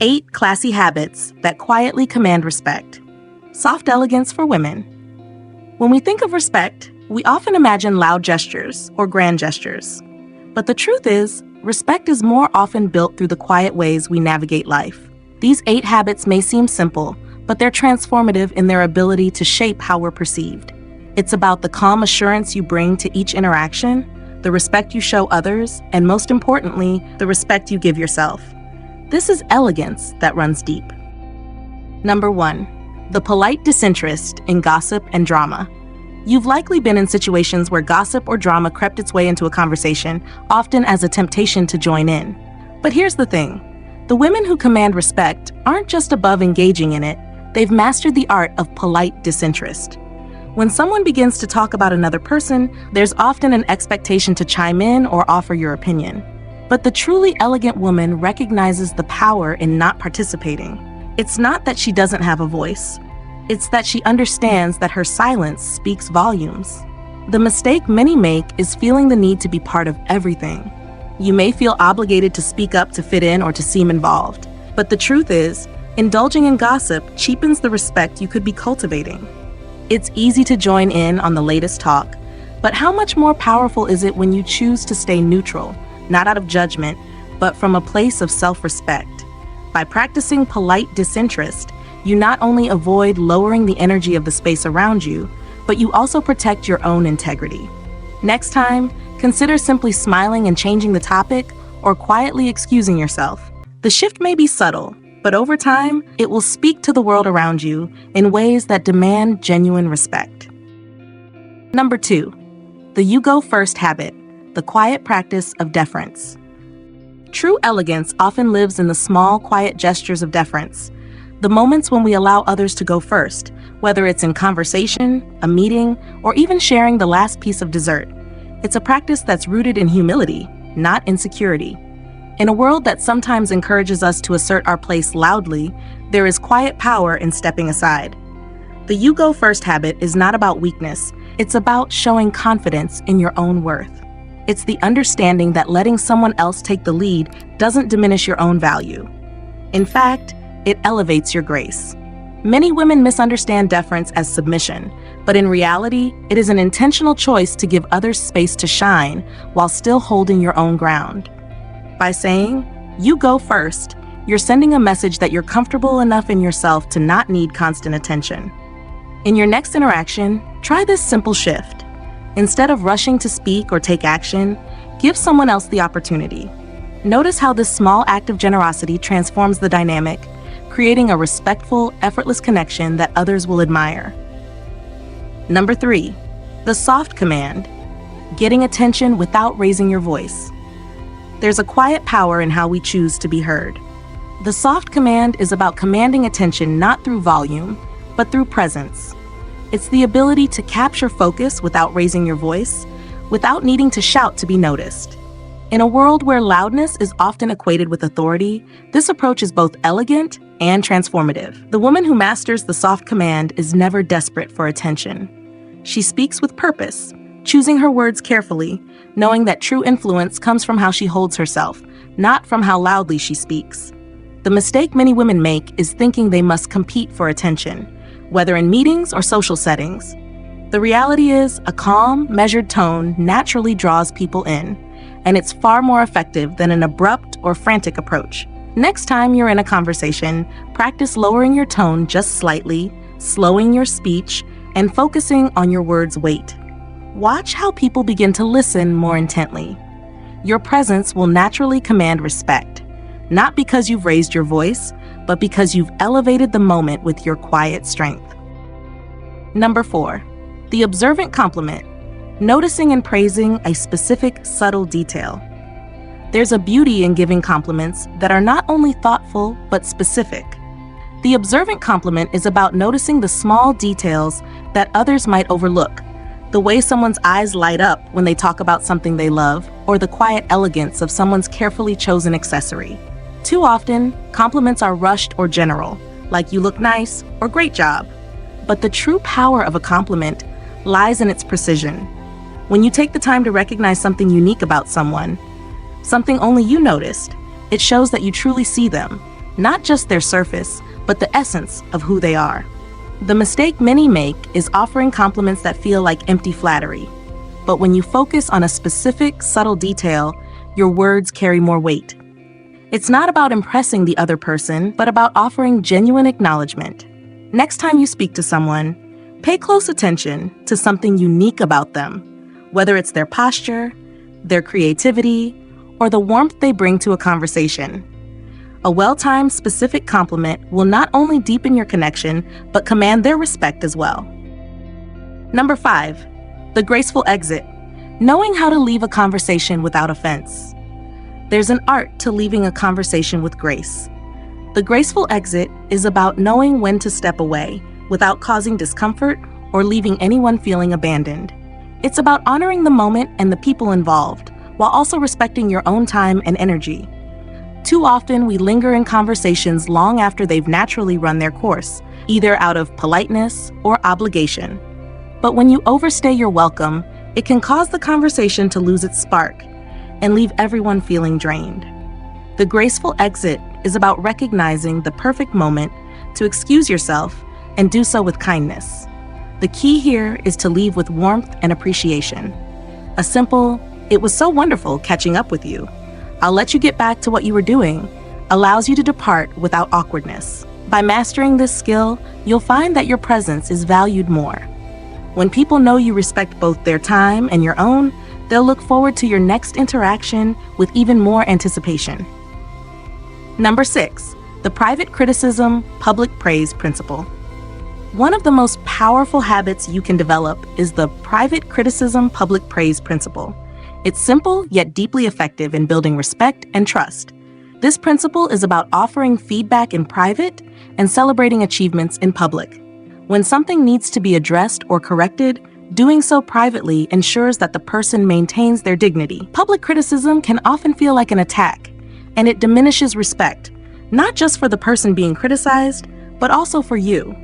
8 classy habits that quietly command respect. Soft elegance for women. When we think of respect, we often imagine loud gestures or grand gestures. But the truth is, respect is more often built through the quiet ways we navigate life. These 8 habits may seem simple, but they're transformative in their ability to shape how we're perceived. It's about the calm assurance you bring to each interaction, the respect you show others, and most importantly, the respect you give yourself. This is elegance that runs deep. Number 1. The polite disinterest in gossip and drama. You've likely been in situations where gossip or drama crept its way into a conversation, often as a temptation to join in. But here's the thing. The women who command respect aren't just above engaging in it, they've mastered the art of polite disinterest. When someone begins to talk about another person, there's often an expectation to chime in or offer your opinion. But the truly elegant woman recognizes the power in not participating. It's not that she doesn't have a voice. It's that she understands that her silence speaks volumes. The mistake many make is feeling the need to be part of everything. You may feel obligated to speak up to fit in or to seem involved. But the truth is, indulging in gossip cheapens the respect you could be cultivating. It's easy to join in on the latest talk, but how much more powerful is it when you choose to stay neutral, not out of judgment, but from a place of self-respect? By practicing polite disinterest, you not only avoid lowering the energy of the space around you, but you also protect your own integrity. Next time, consider simply smiling and changing the topic, or quietly excusing yourself. The shift may be subtle, but over time, it will speak to the world around you in ways that demand genuine respect. Number 2. The you go first habit. The quiet practice of deference. True elegance often lives in the small, quiet gestures of deference, the moments when we allow others to go first, whether it's in conversation, a meeting, or even sharing the last piece of dessert. It's a practice that's rooted in humility, not insecurity. In a world that sometimes encourages us to assert our place loudly, there is quiet power in stepping aside. The you go first habit is not about weakness, it's about showing confidence in your own worth. It's the understanding that letting someone else take the lead doesn't diminish your own value. In fact, it elevates your grace. Many women misunderstand deference as submission, but in reality, it is an intentional choice to give others space to shine while still holding your own ground. By saying, "You go first," you're sending a message that you're comfortable enough in yourself to not need constant attention. In your next interaction, try this simple shift. Instead of rushing to speak or take action, give someone else the opportunity. Notice how this small act of generosity transforms the dynamic, creating a respectful, effortless connection that others will admire. Number 3. The soft command. Getting attention without raising your voice. There's a quiet power in how we choose to be heard. The soft command is about commanding attention not through volume, but through presence. It's the ability to capture focus without raising your voice, without needing to shout to be noticed. In a world where loudness is often equated with authority, this approach is both elegant and transformative. The woman who masters the soft command is never desperate for attention. She speaks with purpose, choosing her words carefully, knowing that true influence comes from how she holds herself, not from how loudly she speaks. The mistake many women make is thinking they must compete for attention, whether in meetings or social settings. The reality is, a calm, measured tone naturally draws people in, and it's far more effective than an abrupt or frantic approach. Next time you're in a conversation, practice lowering your tone just slightly, slowing your speech, and focusing on your words' weight. Watch how people begin to listen more intently. Your presence will naturally command respect, not because you've raised your voice, but because you've elevated the moment with your quiet strength. Number 4. The observant compliment. Noticing and praising a specific, subtle detail. There's a beauty in giving compliments that are not only thoughtful, but specific. The observant compliment is about noticing the small details that others might overlook, the way someone's eyes light up when they talk about something they love, or the quiet elegance of someone's carefully chosen accessory. Too often, compliments are rushed or general, like "you look nice" or "great job." But the true power of a compliment lies in its precision. When you take the time to recognize something unique about someone, something only you noticed, it shows that you truly see them, not just their surface, but the essence of who they are. The mistake many make is offering compliments that feel like empty flattery. But when you focus on a specific, subtle detail, your words carry more weight. It's not about impressing the other person, but about offering genuine acknowledgement. Next time you speak to someone, pay close attention to something unique about them, whether it's their posture, their creativity, or the warmth they bring to a conversation. A well-timed, specific compliment will not only deepen your connection, but command their respect as well. Number 5, the graceful exit, knowing how to leave a conversation without offense. There's an art to leaving a conversation with grace. The graceful exit is about knowing when to step away without causing discomfort or leaving anyone feeling abandoned. It's about honoring the moment and the people involved, while also respecting your own time and energy. Too often, we linger in conversations long after they've naturally run their course, either out of politeness or obligation. But when you overstay your welcome, it can cause the conversation to lose its spark and leave everyone feeling drained. The graceful exit is about recognizing the perfect moment to excuse yourself and do so with kindness. The key here is to leave with warmth and appreciation. A simple, "It was so wonderful catching up with you. I'll let you get back to what you were doing," allows you to depart without awkwardness. By mastering this skill, you'll find that your presence is valued more. When people know you respect both their time and your own, they'll look forward to your next interaction with even more anticipation. Number 6, the private criticism, public praise principle. One of the most powerful habits you can develop is the private criticism, public praise principle. It's simple yet deeply effective in building respect and trust. This principle is about offering feedback in private and celebrating achievements in public. When something needs to be addressed or corrected, doing so privately ensures that the person maintains their dignity. Public criticism can often feel like an attack, and it diminishes respect, not just for the person being criticized, but also for you.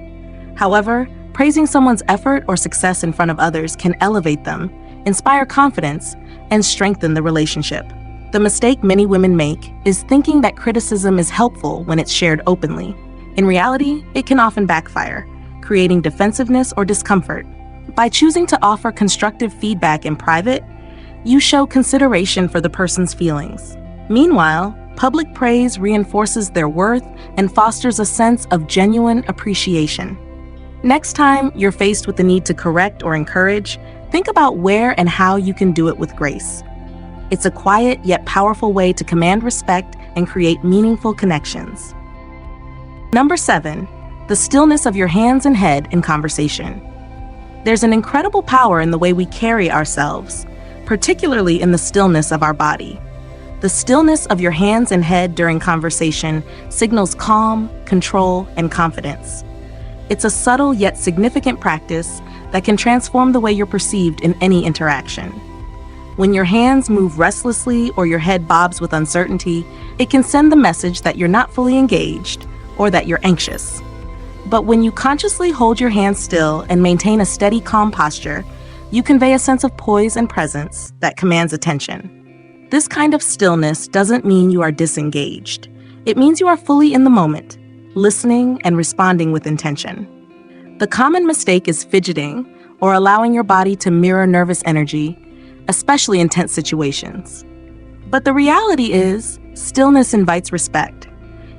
However, praising someone's effort or success in front of others can elevate them, inspire confidence, and strengthen the relationship. The mistake many women make is thinking that criticism is helpful when it's shared openly. In reality, it can often backfire, creating defensiveness or discomfort. By choosing to offer constructive feedback in private, you show consideration for the person's feelings. Meanwhile, public praise reinforces their worth and fosters a sense of genuine appreciation. Next time you're faced with the need to correct or encourage, think about where and how you can do it with grace. It's a quiet yet powerful way to command respect and create meaningful connections. Number 7, the stillness of your hands and head in conversation. There's an incredible power in the way we carry ourselves, particularly in the stillness of our body. The stillness of your hands and head during conversation signals calm, control, and confidence. It's a subtle yet significant practice that can transform the way you're perceived in any interaction. When your hands move restlessly or your head bobs with uncertainty, it can send the message that you're not fully engaged or that you're anxious. But when you consciously hold your hands still and maintain a steady, calm posture, you convey a sense of poise and presence that commands attention. This kind of stillness doesn't mean you are disengaged. It means you are fully in the moment, listening and responding with intention. The common mistake is fidgeting or allowing your body to mirror nervous energy, especially in tense situations. But the reality is, stillness invites respect.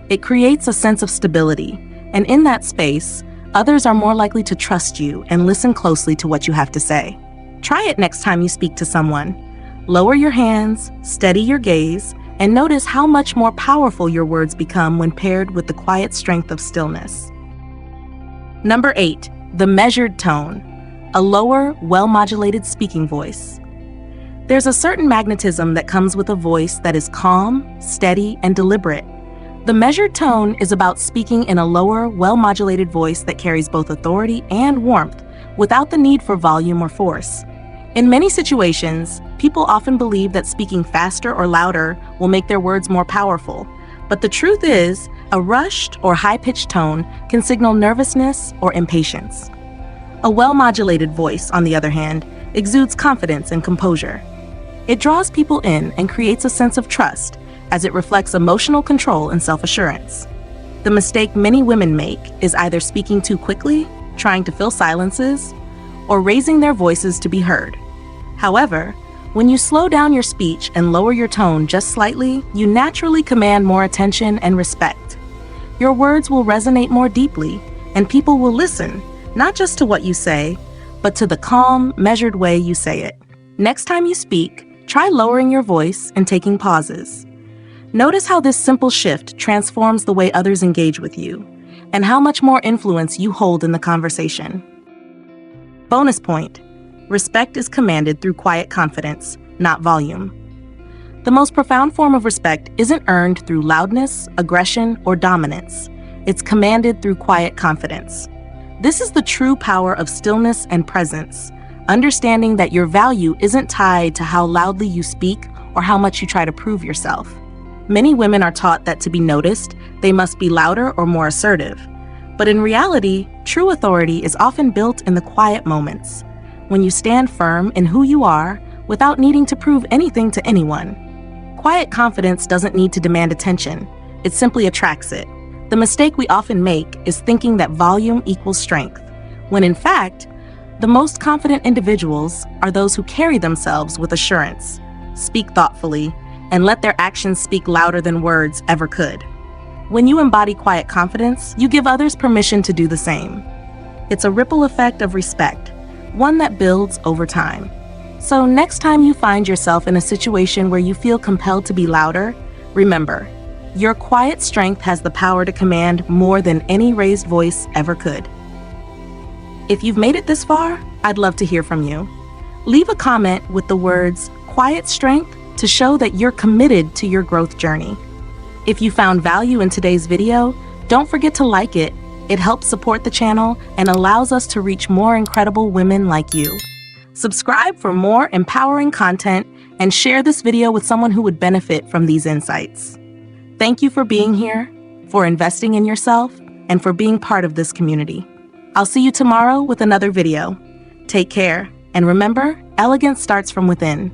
It creates a sense of stability, and in that space, others are more likely to trust you and listen closely to what you have to say. Try it next time you speak to someone. Lower your hands, steady your gaze, and notice how much more powerful your words become when paired with the quiet strength of stillness. Number 8, the measured tone, a lower, well-modulated speaking voice. There's a certain magnetism that comes with a voice that is calm, steady, and deliberate. The measured tone is about speaking in a lower, well-modulated voice that carries both authority and warmth without the need for volume or force. In many situations, people often believe that speaking faster or louder will make their words more powerful. But the truth is, a rushed or high-pitched tone can signal nervousness or impatience. A well-modulated voice, on the other hand, exudes confidence and composure. It draws people in and creates a sense of trust, as it reflects emotional control and self-assurance. The mistake many women make is either speaking too quickly, trying to fill silences, or raising their voices to be heard. However, when you slow down your speech and lower your tone just slightly, you naturally command more attention and respect. Your words will resonate more deeply, and people will listen, not just to what you say, but to the calm, measured way you say it. Next time you speak, try lowering your voice and taking pauses. Notice how this simple shift transforms the way others engage with you, and how much more influence you hold in the conversation. Bonus point: respect is commanded through quiet confidence, not volume. The most profound form of respect isn't earned through loudness, aggression, or dominance. It's commanded through quiet confidence. This is the true power of stillness and presence, understanding that your value isn't tied to how loudly you speak or how much you try to prove yourself. Many women are taught that to be noticed, they must be louder or more assertive. But in reality, true authority is often built in the quiet moments, when you stand firm in who you are without needing to prove anything to anyone. Quiet confidence doesn't need to demand attention, it simply attracts it. The mistake we often make is thinking that volume equals strength, when in fact, the most confident individuals are those who carry themselves with assurance, speak thoughtfully, and let their actions speak louder than words ever could. When you embody quiet confidence, you give others permission to do the same. It's a ripple effect of respect, one that builds over time. So next time you find yourself in a situation where you feel compelled to be louder, remember, your quiet strength has the power to command more than any raised voice ever could. If you've made it this far, I'd love to hear from you. Leave a comment with the words "quiet strength" to show that you're committed to your growth journey. If you found value in today's video, don't forget to like it. It helps support the channel and allows us to reach more incredible women like you. Subscribe for more empowering content and share this video with someone who would benefit from these insights. Thank you for being here, for investing in yourself, and for being part of this community. I'll see you tomorrow with another video. Take care, and remember, elegance starts from within.